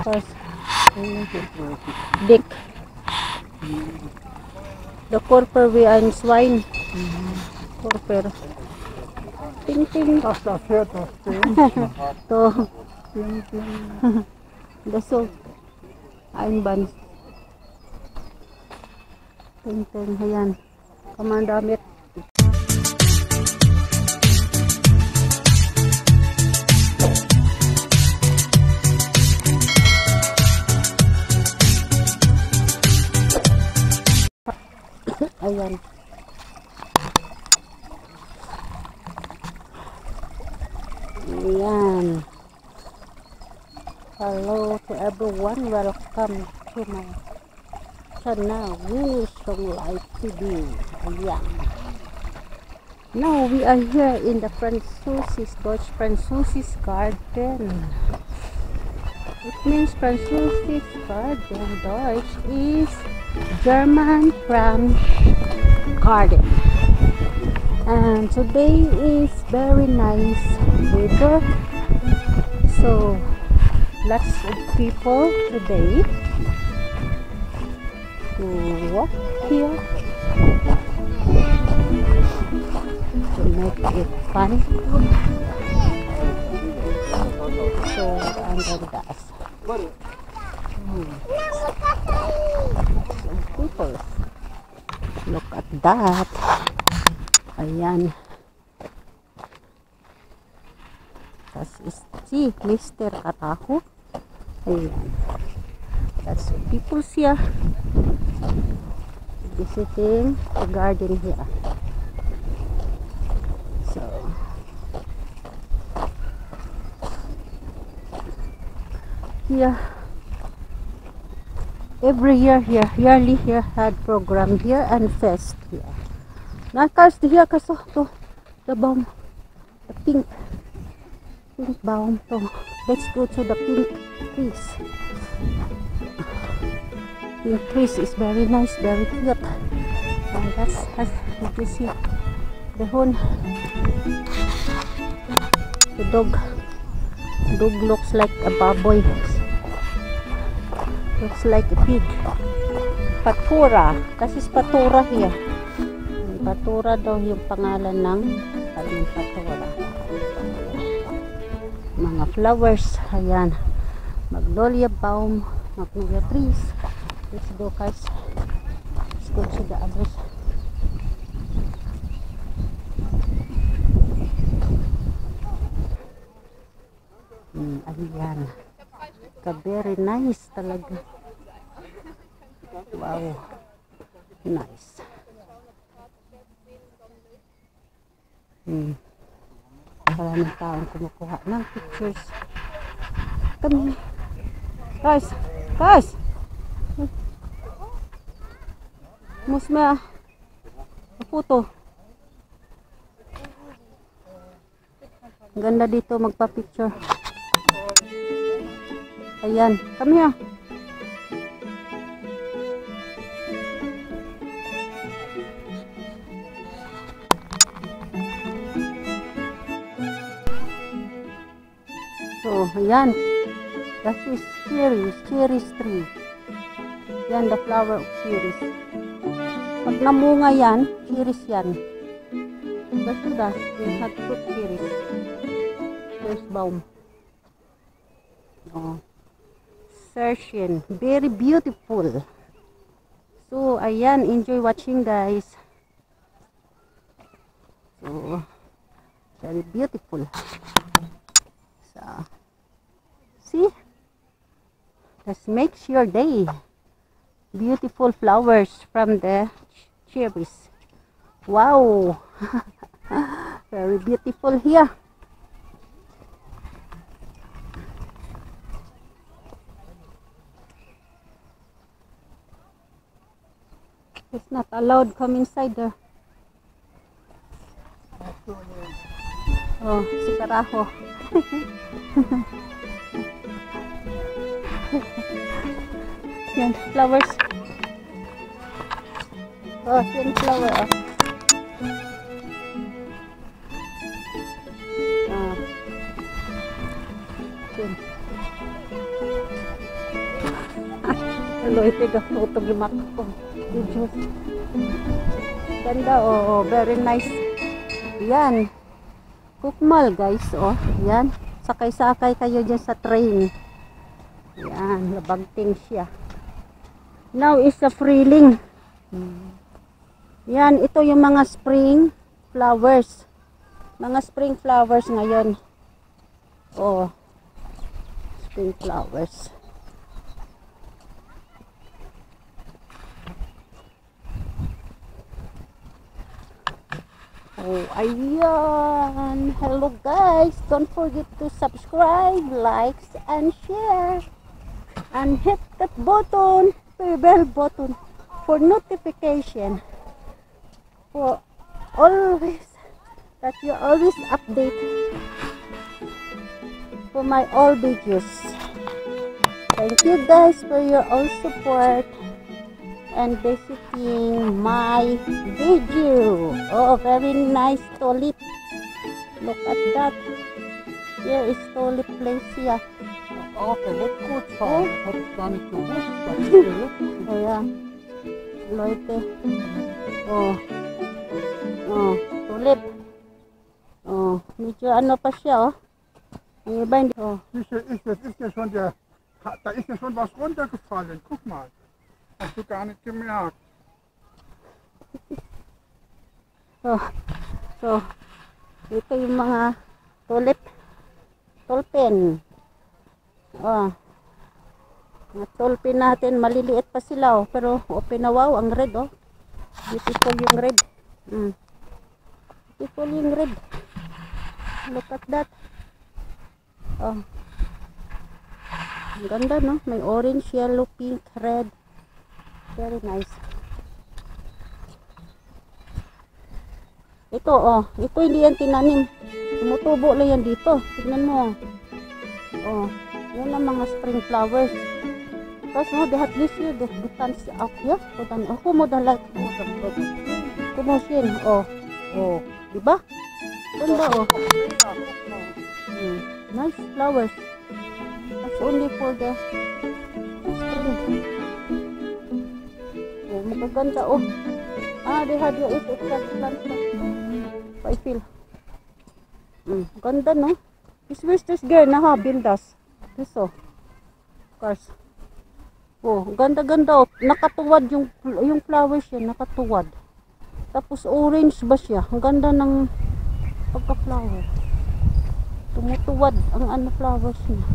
Tapos, Dick. The Corper we ein Swine. Corper. Ting ting. Das fährt das To. Ting, ting. Daso. Einban. Ting ting. Ayan. Kamandamit. Ayan. Ayan. Hello to everyone. Welcome to my channel, Wilson Life TV. Ayan. Now we are here in the Deutsch Französisch Garden. It means Französisch Garden. Deutsch is German French garden. And today is very nice weather, so lots of people today to walk here to make it fun. So under the dust. People, look at that. Ayan. Das ist si Mr. Kataho. Ayan. That's the people here visiting the garden here. So here every year here, yearly here had program here and fest here. Nakas here kaso to the baum, the pink baum. So let's go to the pink trees. Pink trees is very nice, very cute. And that's did you see the horn? The dog looks like a baboy. Looks like a pig. Patura. Kasi is Patura here. Patura daw yung pangalan ng ating Patura. Mga flowers. Ayan. Magnolia baum. Magnolia trees. Let's go guys. Let's go to the others. Ayan. Very nice talaga. Wow. Nice. Maraming taong kumukuha ng pictures. Kami. Guys. Musma. Photo. Ganda dito magpa-picture. Ayan, come here. So, ayan. That is cherries tree. Yan, the flower of cherries. Pag namunga yan, cherries yan. Basta, yung hot fruit cherries. There's baum. Oh. Sertian, very beautiful. So ayan, enjoy watching guys. So very beautiful. So see, this makes your day. Beautiful flowers from the cherries. Wow. Very beautiful here. It's not allowed come inside there. Oh, si Carajo. Yan, flowers. Oh, yan flower. Oh. Yan. Hello, itiga photo gimak ko. Videos. Ganda, oh, very nice. Yan. Kukmal, guys, oh. Yan. Sakay-sakay kayo dyan sa train. Yan, labagting siya. Now is a freeling. Yan, ito yung mga spring flowers. Mga spring flowers ngayon. Oh. Spring flowers. Oh, ayan. Hello guys. Don't forget to subscribe, likes, and share. And hit that button, the bell button, for notification. For always, that you always update for my all videos. Thank you guys for your all support and visiting my video. Oh, very nice tulip. Look at that. Here is tulip place here. Okay, let's go Oh. Har du gar nicht gewusst, dass Oh yeah. Leute. Oh. Oh, tulip. Oh, medyo ano pa siya, oh. Ang iba hindi. Oh. ist ja schon da ist ja schon was runtergefallen. Guck mal. Hast du gar nicht gemerkt. Oh. So, ito yung mga tulip. Tulpin. Oh. Mga tulpin natin, maliliit pa sila, oh. Pero, open na, wow, ang red, oh. Beautiful yung red. Beautiful yung red. Look at that. Oh. Ang ganda, no? May orange, yellow, pink, red. Very nice. Ito, oh. Ito hindi yan tinanim. Tumutubo lang yan dito. Tignan mo. Oh. Yan ang mga spring flowers. Tapos, no, they have this year, the plants out here. Ako mo dalag. Kumusin. Oh. Oh. Diba? Ganda, oh. Nice flowers. That's only for the spring. Oh, magaganda, oh. Ah, they had your extra plants. I feel. Ganda, no? This was this girl na ha, Bildas. This, oh. Cars. Oh, ganda-ganda, oh. Nakatuwad yung flowers niya, nakatuwad. Tapos orange ba siya? Ang ganda ng pagka-flower. Tumutuwad ang ano flowers niya.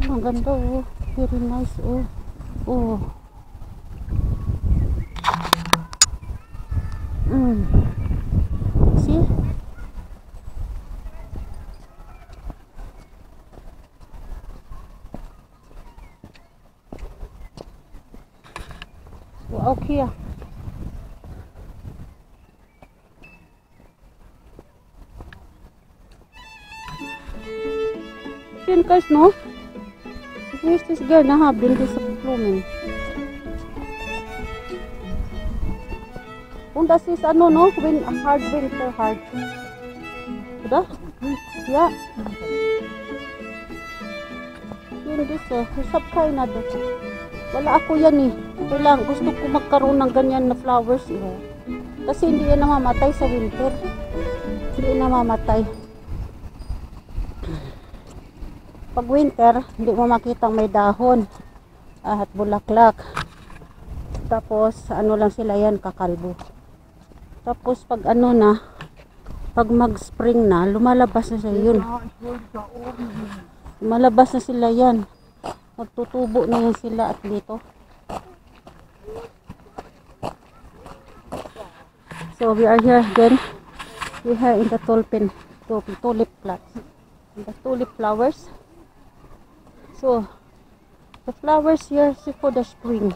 Oh, ang ganda, oh. Very nice, oh. Oh. See? Wow, here. Yun guys, no? Here's this girl na habil sa blooming. Kung das is ano, no? Hard winter, hard. Diba? Yeah. Yun this, sabkay na das. Wala ako yan, eh. Ito lang, gusto ko magkaroon ng ganyan na flowers, eh. Kasi hindi yan namamatay sa winter. Hindi namamatay. Pag winter, hindi mo makita may dahon at bulaklak. Tapos, ano lang sila yan, kakalbo. Tapos, pag ano na, pag mag-spring na, lumalabas na sila yun. Lumalabas na sila yan. Magtutubo na yan sila at dito. So, we are here again. We are in the tulip plants. In the tulip flowers. So, the flowers here is for the spring.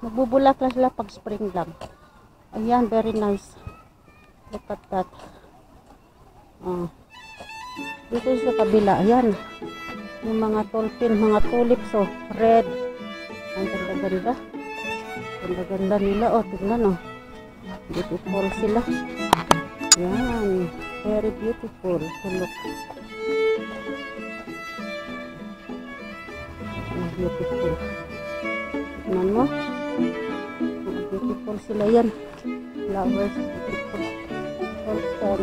Magbubulak lang sila pag spring lang. Ayan, very nice. Look at that. Dito sa kabila, ayan. Yung mga tulpin, mga tulips, so red. Ang ganda-ganda. Ganda-ganda nila, oh, tignan, oh. Beautiful sila. Ayan, very beautiful. So, look. Beautiful. Tingnan mo. Beautiful sila yan. Flowers. Beautiful.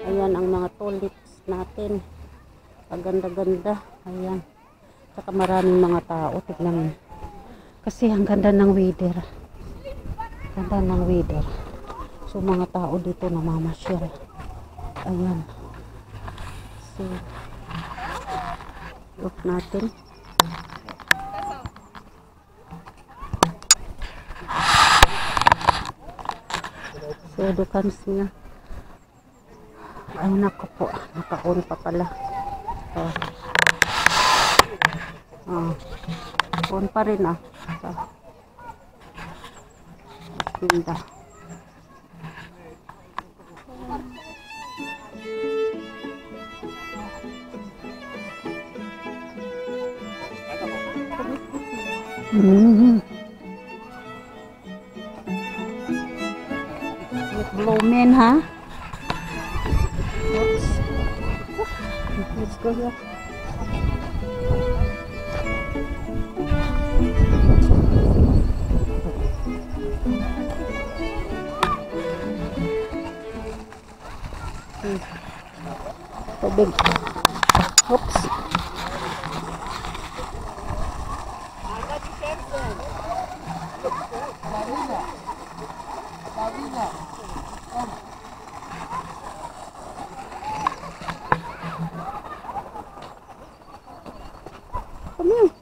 Ayan ang mga tulips natin. Paganda-ganda. Ayan. Saka maraming mga tao. Tignan mo. Kasi ang ganda ng weather. Ganda ng weather. So mga tao dito namamasyal. Ayan. So look natin. So dukans niya. Ay nako po. Naka-on pa pala. On pa rin ah. Tinda. Blooming, ha? Oops. Let's go here. Tubig. Oops. Come here.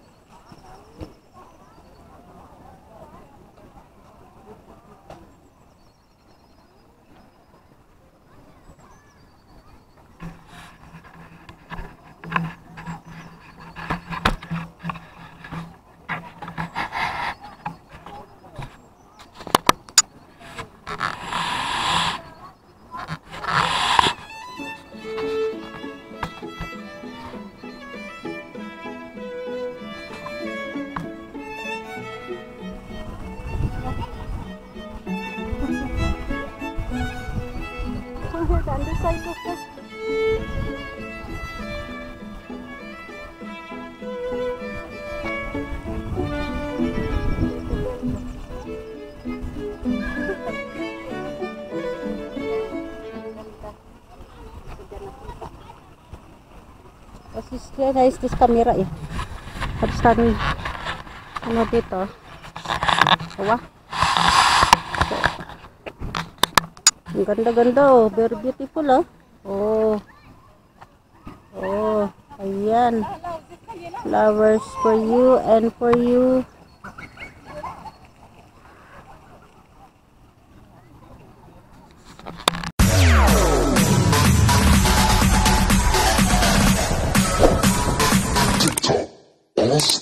On this side of it. Kasi guys, this camera eh. Harus kami ano dito. Wah. Ang ganda-ganda oh. Very beautiful oh. Oh. Oh. Ayan. Flowers for you and for you. TikTok.